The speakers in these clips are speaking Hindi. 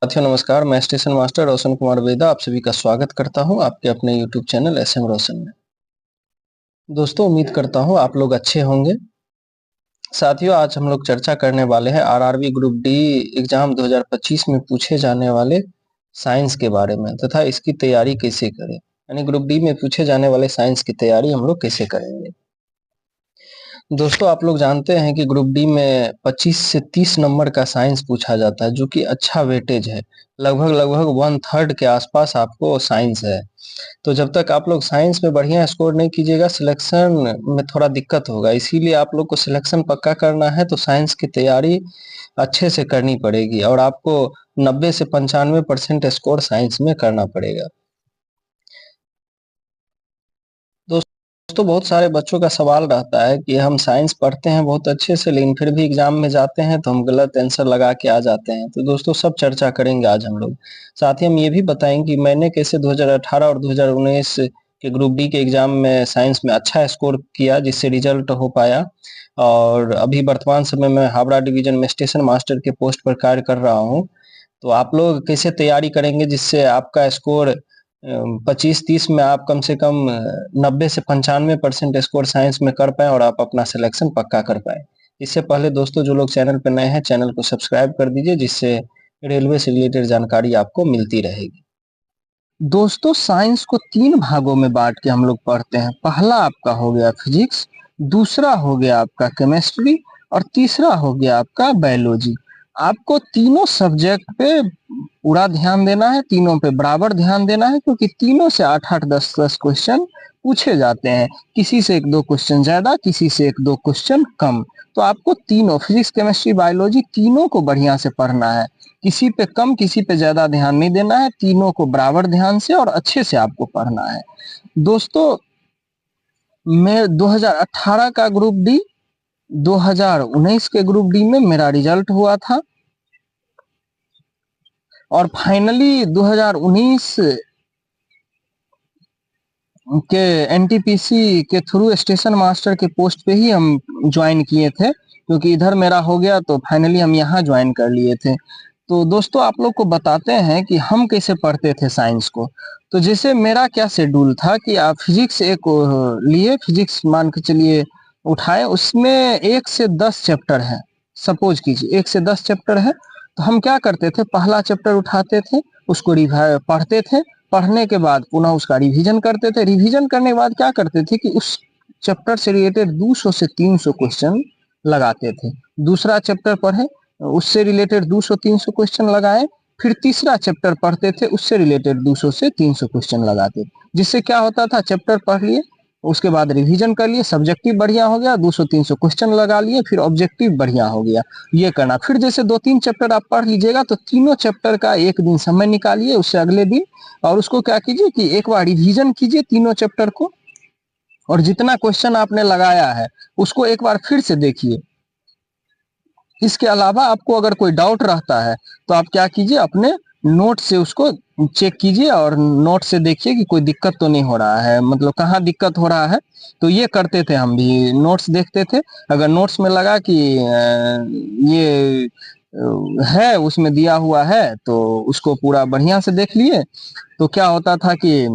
साथियों नमस्कार, मैं स्टेशन मास्टर रोशन कुमार वेदा आप सभी का स्वागत करता हूं आपके अपने यूट्यूब चैनल एसएम रोशन में। दोस्तों उम्मीद करता हूं आप लोग अच्छे होंगे। साथियों आज हम लोग चर्चा करने वाले हैं आरआरबी ग्रुप डी एग्जाम 2025 में पूछे जाने वाले साइंस के बारे में तथा इसकी तैयारी कैसे करें, यानी ग्रुप डी में पूछे जाने वाले साइंस की तैयारी हम लोग कैसे करेंगे। दोस्तों आप लोग जानते हैं कि ग्रुप डी में 25 से 30 नंबर का साइंस पूछा जाता है जो कि अच्छा वेटेज है। लगभग 1/3 के आसपास आपको साइंस है। तो जब तक आप लोग साइंस में बढ़िया स्कोर नहीं कीजिएगा सिलेक्शन में थोड़ा दिक्कत होगा। इसीलिए आप लोग को सिलेक्शन पक्का करना है तो साइंस की तैयारी अच्छे से करनी पड़ेगी और आपको 90 से 95% स्कोर साइंस में करना पड़ेगा। दोस्तों बहुत सारे बच्चों का सवाल रहता है कि हम साइंस पढ़ते हैं बहुत अच्छे से लेकिन फिर भी एग्जाम में जाते हैं तो हम गलत आंसर लगा के आ जाते हैं। तो दोस्तों सब चर्चा करेंगे आज हम लोग। साथ ही हम ये भी बताएंगे कि मैंने कैसे 2018 और 2019 के ग्रुप डी के एग्जाम में साइंस में अच्छा स्कोर किया जिससे रिजल्ट हो पाया। और अभी वर्तमान समय में हावड़ा डिवीजन में स्टेशन मास्टर के पोस्ट पर कार्य कर रहा हूँ। तो आप लोग कैसे तैयारी करेंगे जिससे आपका स्कोर 25-30 में आप कम से कम 90 से 95% स्कोर साइंस में कर पाए और आप अपना सिलेक्शन पक्का कर पाए। इससे पहले दोस्तों जो लोग चैनल पर नए हैं चैनल को सब्सक्राइब कर दीजिए जिससे रेलवे से रिलेटेड जानकारी आपको मिलती रहेगी। दोस्तों साइंस को 3 भागों में बांट के हम लोग पढ़ते हैं। पहला आपका हो गया फिजिक्स, दूसरा हो गया आपका केमिस्ट्री और तीसरा हो गया आपका बायोलॉजी। आपको तीनों सब्जेक्ट पे पूरा ध्यान देना है, तीनों पे बराबर ध्यान देना है क्योंकि तीनों से 8-8 10-10 क्वेश्चन पूछे जाते हैं। किसी से 1-2 क्वेश्चन ज्यादा, किसी से 1-2 क्वेश्चन कम। तो आपको तीनों फिजिक्स केमिस्ट्री बायोलॉजी तीनों को बढ़िया से पढ़ना है। किसी पे कम किसी पे ज्यादा ध्यान नहीं देना है, तीनों को बराबर ध्यान से और अच्छे से आपको पढ़ना है। दोस्तों मैं 2018 का ग्रुप डी 2019 के ग्रुप डी में मेरा रिजल्ट हुआ था और फाइनली 2019 के एनटीपीसी के थ्रू स्टेशन मास्टर के पोस्ट पे ही हम ज्वाइन किए थे क्योंकि इधर मेरा हो गया तो फाइनली हम यहाँ ज्वाइन कर लिए थे। तो दोस्तों आप लोग को बताते हैं कि हम कैसे पढ़ते थे साइंस को। तो जैसे मेरा क्या शेड्यूल था कि आप फिजिक्स एक लिए, फिजिक्स मान के चलिए उठाए, उसमें 1 से 10 चैप्टर है। सपोज कीजिए 1 से 10 चैप्टर है तो हम क्या करते थे, पहला चैप्टर उठाते थे, उसको पढ़ते थे, पढ़ने के बाद पुनः उसका रिवीजन करते थे। रिवीजन करने के बाद क्या करते थे कि उस चैप्टर से रिलेटेड 200 से 300 क्वेश्चन लगाते थे। दूसरा चैप्टर पढ़े, उससे रिलेटेड 200-300 क्वेश्चन लगाए, फिर तीसरा चैप्टर पढ़ते थे, उससे रिलेटेड 200 से 300 क्वेश्चन लगाते थे। जिससे क्या होता था, चैप्टर पढ़ लिए, उसके बाद रिवीजन कर लिए, सब्जेक्टिव बढ़िया हो गया, 200-300 क्वेश्चन लगा लिए, फिर ऑब्जेक्टिव बढ़िया हो गया। ये करना। फिर जैसे 2-3 चैप्टर आप पढ़ लीजिएगा तो तीनों चैप्टर का एक दिन समय निकालिए, उससे अगले दिन और उसको क्या कीजिए कि एक बार रिवीजन कीजिए तीनों चैप्टर को, और जितना क्वेश्चन आपने लगाया है उसको एक बार फिर से देखिए। इसके अलावा आपको अगर कोई डाउट रहता है तो आप क्या कीजिए, अपने नोट से उसको चेक कीजिए और नोट से देखिए कि कोई दिक्कत तो नहीं हो रहा है, मतलब कहाँ दिक्कत हो रहा है। तो ये करते थे हम भी, नोट्स देखते थे, अगर नोट्स में लगा कि ये है, उसमें दिया हुआ है तो उसको पूरा बढ़िया से देख लिए। तो क्या होता था कि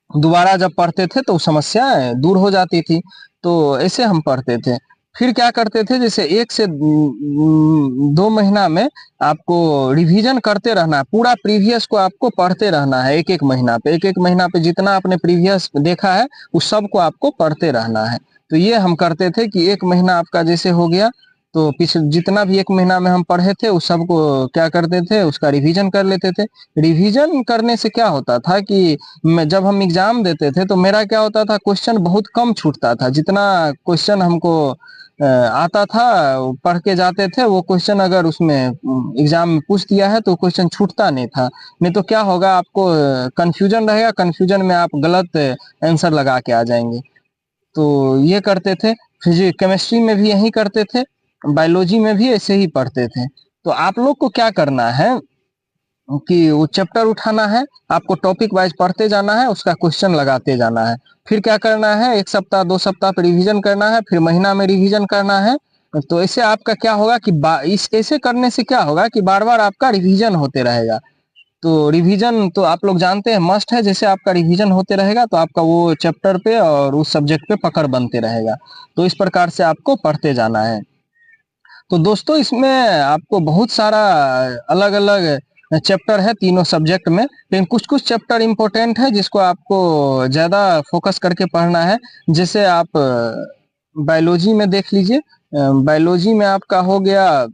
दोबारा जब पढ़ते थे तो समस्याएं दूर हो जाती थी। तो ऐसे हम पढ़ते थे। फिर क्या करते थे, जैसे 1 से 2 महीना में आपको रिवीजन करते रहना है, पूरा प्रीवियस को आपको पढ़ते रहना है। एक एक महीना पे, एक एक महीना पे जितना आपने प्रीवियस देखा है उस सब को आपको पढ़ते रहना है। तो ये हम करते थे कि 1 महीना आपका जैसे हो गया तो पिछले जितना भी 1 महीना में हम पढ़े थे उस सबको क्या करते थे, उसका रिवीजन कर लेते थे। रिवीजन करने से क्या होता था कि जब हम एग्जाम देते थे तो मेरा क्या होता था, क्वेश्चन बहुत कम छूटता था। जितना क्वेश्चन हमको आता था, पढ़ के जाते थे, वो क्वेश्चन अगर उसमें एग्जाम में पूछ दिया है तो क्वेश्चन छूटता नहीं था। नहीं तो क्या होगा, आपको कंफ्यूजन रहेगा, कंफ्यूजन में आप गलत आंसर लगा के आ जाएंगे। तो ये करते थे। फिजिक्स केमिस्ट्री में भी यही करते थे, बायोलॉजी में भी ऐसे ही पढ़ते थे। तो आप लोग को क्या करना है कि वो चैप्टर उठाना है, आपको टॉपिक वाइज पढ़ते जाना है, उसका क्वेश्चन लगाते जाना है। फिर क्या करना है, 1 सप्ताह 2 सप्ताह पे रिवीजन करना है, फिर महीना में रिवीजन करना है, तो ऐसे आपका क्या होगा कि इस ऐसे करने से क्या होगा कि बार बार आपका रिवीजन होते रहेगा। तो रिवीजन तो आप लोग जानते हैं मस्ट है, जैसे आपका रिवीजन होते रहेगा तो आपका वो चैप्टर पे और उस सब्जेक्ट पे पकड़ बनते रहेगा। तो इस प्रकार से आपको पढ़ते जाना है। तो दोस्तों इसमें आपको बहुत सारा अलग अलग चैप्टर है तीनों सब्जेक्ट में, लेकिन कुछ कुछ चैप्टर इंपॉर्टेंट है जिसको आपको ज़्यादा फोकस करके पढ़ना है। जैसे आप बायोलॉजी में देख लीजिए, बायोलॉजी में आपका हो गया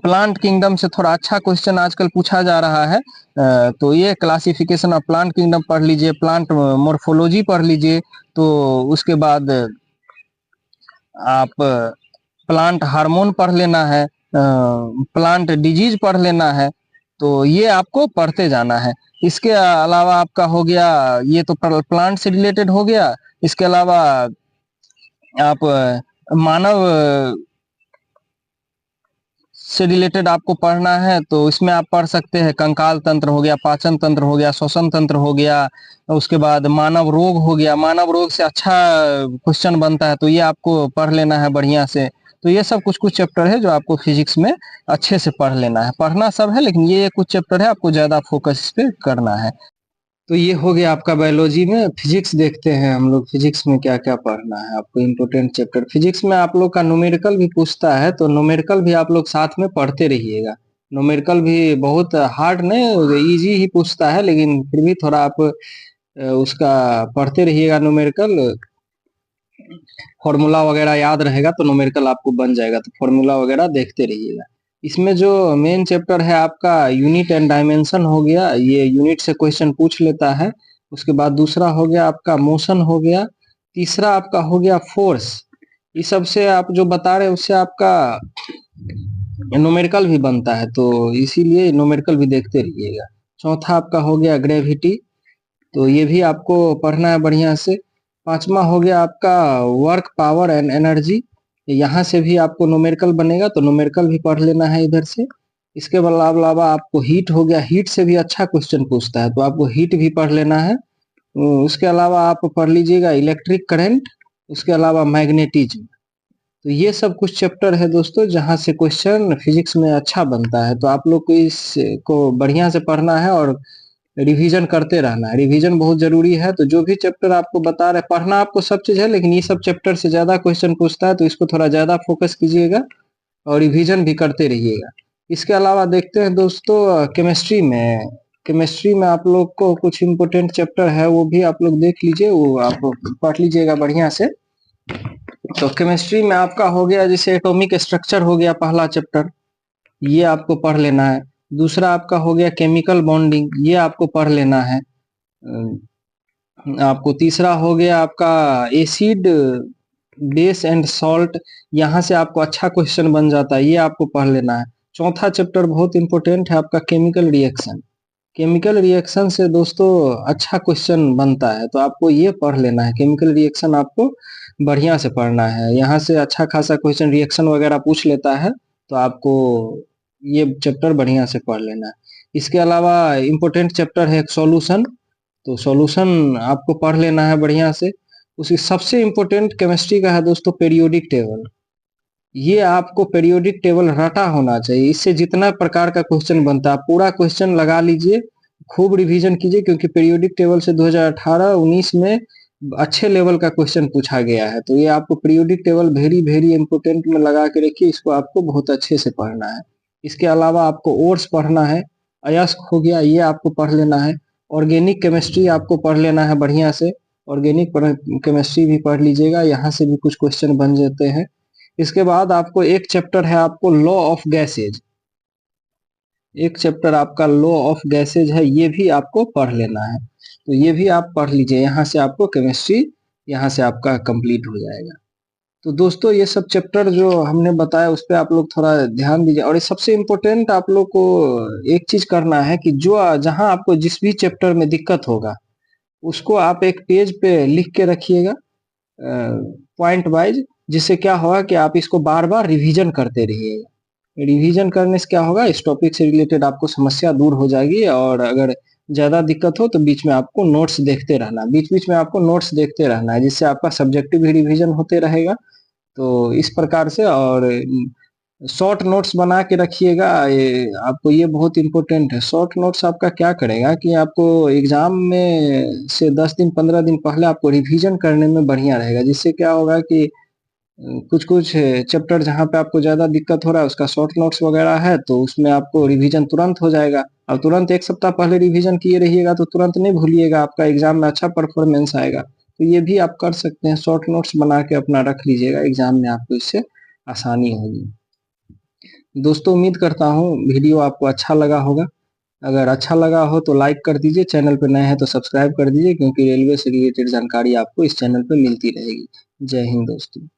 प्लांट किंगडम से थोड़ा अच्छा क्वेश्चन आजकल पूछा जा रहा है। तो ये क्लासिफिकेशन ऑफ प्लांट किंगडम पढ़ लीजिए, प्लांट मोर्फोलॉजी पढ़ लीजिए। तो उसके बाद आप प्लांट हार्मोन पढ़ लेना है, प्लांट डिजीज पढ़ लेना है। तो ये आपको पढ़ते जाना है। इसके अलावा आपका हो गया, ये तो प्लांट से रिलेटेड हो गया। इसके अलावा आप मानव से रिलेटेड आपको पढ़ना है तो इसमें आप पढ़ सकते हैं कंकाल तंत्र हो गया, पाचन तंत्र हो गया, श्वसन तंत्र हो गया। उसके बाद मानव रोग हो गया, मानव रोग से अच्छा क्वेश्चन बनता है तो ये आपको पढ़ लेना है बढ़िया से। तो ये सब कुछ कुछ चैप्टर है जो आपको फिजिक्स में अच्छे से पढ़ लेना है। पढ़ना सब है लेकिन ये कुछ चैप्टर है आपको ज्यादा फोकस इस पे करना है। तो ये हो गया आपका बायोलॉजी में। फिजिक्स देखते हैं हम लोग, फिजिक्स में क्या क्या पढ़ना है आपको। इम्पोर्टेंट चैप्टर फिजिक्स में आप लोग का न्यूमेरिकल भी पूछता है, तो न्यूमेरिकल भी आप लोग साथ में पढ़ते रहिएगा। न्यूमेरिकल भी बहुत हार्ड नहीं, इजी ही पूछता है, लेकिन फिर भी थोड़ा आप उसका पढ़ते रहिएगा न्यूमेरिकल। फॉर्मूला वगैरह याद रहेगा तो न्यूमेरिकल आपको बन जाएगा, तो फॉर्मूला वगैरह देखते रहिएगा। इसमें जो मेन चैप्टर है आपका यूनिट एंड डायमेंशन हो गया, ये यूनिट से क्वेश्चन पूछ लेता है। उसके बाद दूसरा हो गया आपका मोशन हो गया। तीसरा आपका हो गया फोर्स। इस सब से आप जो बता रहे हैं उससे आपका न्यूमेरिकल भी बनता है, तो इसीलिए न्यूमेरिकल भी देखते रहिएगा। चौथा आपका हो गया ग्रेविटी, तो ये भी आपको पढ़ना है बढ़िया से। पांचवा हो गया आपका वर्क पावर एंड एनर्जी, यहाँ से भी आपको न्यूमेरिकल बनेगा तो न्यूमेरिकल भी पढ़ लेना है इधर से। इसके अलावा आपको हीट हो गया, हीट से भी अच्छा क्वेश्चन पूछता है तो आपको हीट भी पढ़ लेना है। उसके अलावा आप पढ़ लीजिएगा इलेक्ट्रिक करंट, उसके अलावा मैग्नेटिज्म। तो ये सब कुछ चैप्टर है दोस्तों जहाँ से क्वेश्चन फिजिक्स में अच्छा बनता है। तो आप लोग को इसको बढ़िया से पढ़ना है और रिवीजन करते रहना है। रिवीजन बहुत जरूरी है। तो जो भी चैप्टर आपको बता रहे, पढ़ना आपको सब चीज है लेकिन ये सब चैप्टर से ज्यादा क्वेश्चन पूछता है तो इसको थोड़ा ज्यादा फोकस कीजिएगा और रिवीजन भी करते रहिएगा। इसके अलावा देखते हैं दोस्तों केमिस्ट्री में आप लोग को कुछ इम्पोर्टेंट चैप्टर है वो भी आप लोग देख लीजिए, वो आप पढ़ लीजिएगा बढ़िया से। तो केमिस्ट्री में आपका हो गया जैसे एटॉमिक स्ट्रक्चर हो गया पहला चैप्टर, ये आपको पढ़ लेना है। दूसरा आपका हो गया केमिकल बॉन्डिंग, ये आपको पढ़ लेना है। आपको तीसरा हो गया आपका एसिड बेस एंड सॉल्ट, यहाँ से आपको अच्छा क्वेश्चन बन जाता है, ये आपको पढ़ लेना है। चौथा चैप्टर बहुत इंपॉर्टेंट है आपका केमिकल रिएक्शन। केमिकल रिएक्शन से दोस्तों अच्छा क्वेश्चन बनता है तो आपको ये पढ़ लेना है। केमिकल रिएक्शन आपको बढ़िया से पढ़ना है, यहाँ से अच्छा खासा क्वेश्चन रिएक्शन वगैरह पूछ लेता है तो आपको ये चैप्टर बढ़िया से पढ़ लेना है। इसके अलावा इम्पोर्टेंट चैप्टर है एक सॉल्यूशन, तो सॉल्यूशन आपको पढ़ लेना है बढ़िया से। उसकी सबसे इम्पोर्टेंट केमिस्ट्री का है दोस्तों पीरियोडिक टेबल। ये आपको पीरियोडिक टेबल रटा होना चाहिए, इससे जितना प्रकार का क्वेश्चन बनता है पूरा क्वेश्चन लगा लीजिए, खूब रिवीजन कीजिए, क्योंकि पीरियोडिक टेबल से 2018-19 में अच्छे लेवल का क्वेश्चन पूछा गया है। तो ये आपको periodic table very very important में लगा के रखिए, इसको आपको बहुत अच्छे से पढ़ना है। इसके अलावा आपको ओर्स पढ़ना है, अयस्क हो गया ये आपको पढ़ लेना है। ऑर्गेनिक केमिस्ट्री आपको पढ़ लेना है बढ़िया से, ऑर्गेनिक केमिस्ट्री भी पढ़ लीजिएगा, यहाँ से भी कुछ क्वेश्चन बन जाते हैं। इसके बाद आपको एक चैप्टर है आपको लॉ ऑफ गैसेज, एक चैप्टर आपका लॉ ऑफ गैसेज है, ये भी आपको पढ़ लेना है। तो ये भी आप पढ़ लीजिए, यहाँ से आपको केमिस्ट्री यहाँ से आपका कंप्लीट हो जाएगा। तो दोस्तों ये सब चैप्टर जो हमने बताया उस पर आप लोग थोड़ा ध्यान दीजिए। और ये सबसे इम्पोर्टेंट आप लोग को एक चीज करना है कि जो जहां आपको जिस भी चैप्टर में दिक्कत होगा उसको आप एक पेज पे लिख के रखिएगा पॉइंट वाइज, जिससे क्या होगा कि आप इसको बार बार रिवीजन करते रहिएगा। रिवीजन करने से क्या होगा, इस टॉपिक से रिलेटेड आपको समस्या दूर हो जाएगी। और अगर ज्यादा दिक्कत हो तो बीच में आपको नोट्स देखते रहना, बीच बीच में आपको नोट्स देखते रहना है, जिससे आपका सब्जेक्टिव भी रिवीजन होते रहेगा। तो इस प्रकार से, और शॉर्ट नोट्स बना के रखिएगा। ये आपको ये बहुत इम्पोर्टेंट है। शॉर्ट नोट्स आपका क्या करेगा कि आपको एग्जाम में से 10 दिन 15 दिन पहले आपको रिवीजन करने में बढ़िया रहेगा, जिससे क्या होगा कि कुछ कुछ चैप्टर जहाँ पे आपको ज्यादा दिक्कत हो रहा है उसका शॉर्ट नोट्स वगैरह है, तो उसमें आपको रिवीजन तुरंत हो जाएगा। और तुरंत 1 सप्ताह पहले रिवीजन किए रहिएगा तो तुरंत नहीं भूलिएगा, आपका एग्जाम में अच्छा परफॉर्मेंस आएगा। तो ये भी आप कर सकते हैं, शॉर्ट नोट्स बना के अपना रख लीजिएगा, एग्जाम में आपको इससे आसानी होगी। दोस्तों उम्मीद करता हूँ वीडियो आपको अच्छा लगा होगा। अगर अच्छा लगा हो तो लाइक कर दीजिए, चैनल पर नए हैं तो सब्सक्राइब कर दीजिए, क्योंकि रेलवे से रिलेटेड जानकारी आपको इस चैनल पर मिलती रहेगी। जय हिंद दोस्तों।